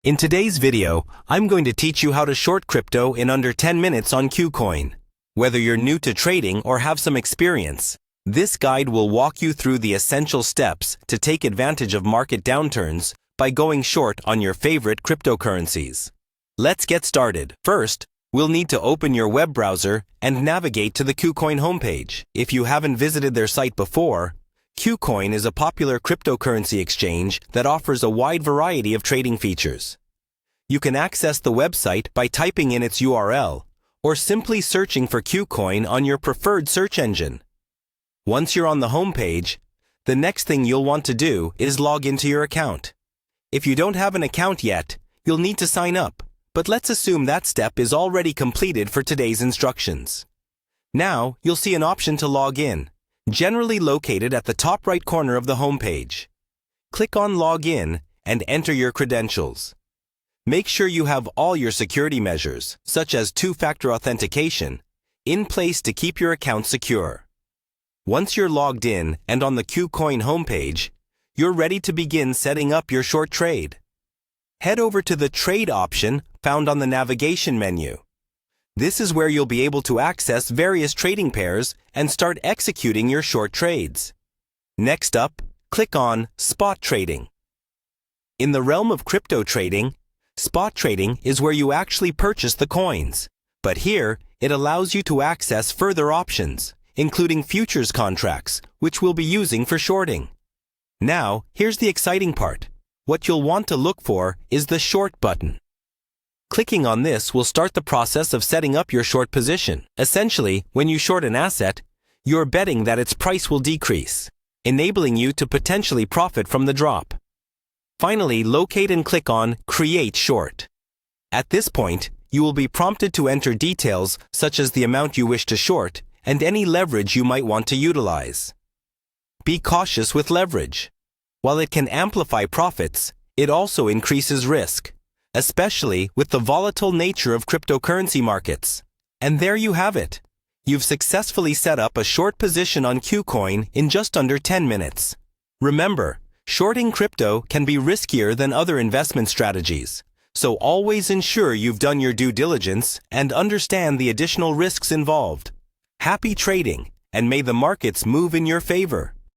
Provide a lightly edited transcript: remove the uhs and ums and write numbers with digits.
In today's video, I'm going to teach you how to short crypto in under 10 minutes on Kucoin. Whether you're new to trading or have some experience, this guide will walk you through the essential steps to take advantage of market downturns by going short on your favorite cryptocurrencies. Let's get started. First, we'll need to open your web browser and navigate to the Kucoin homepage. If you haven't visited their site before, Kucoin is a popular cryptocurrency exchange that offers a wide variety of trading features. You can access the website by typing in its URL or simply searching for Kucoin on your preferred search engine. Once you're on the homepage, the next thing you'll want to do is log into your account. If you don't have an account yet, you'll need to sign up, but let's assume that step is already completed for today's instructions. Now, you'll see an option to log in, generally located at the top right corner of the homepage. Click on Log In and enter your credentials. Make sure you have all your security measures, such as two-factor authentication, in place to keep your account secure. Once you're logged in and on the Kucoin homepage, you're ready to begin setting up your short trade. Head over to the Trade option found on the navigation menu. This is where you'll be able to access various trading pairs and start executing your short trades. Next up, click on Spot Trading. In the realm of crypto trading, spot trading is where you actually purchase the coins. But here, it allows you to access further options, including futures contracts, which we'll be using for shorting. Now, here's the exciting part. What you'll want to look for is the Short button. Clicking on this will start the process of setting up your short position. Essentially, when you short an asset, you're betting that its price will decrease, enabling you to potentially profit from the drop. Finally, locate and click on Create Short. At this point, you will be prompted to enter details such as the amount you wish to short and any leverage you might want to utilize. Be cautious with leverage. While it can amplify profits, it also increases risk, especially with the volatile nature of cryptocurrency markets. And there you have it. You've successfully set up a short position on Kucoin in just under 10 minutes. Remember, shorting crypto can be riskier than other investment strategies, so always ensure you've done your due diligence and understand the additional risks involved. Happy trading, and may the markets move in your favor.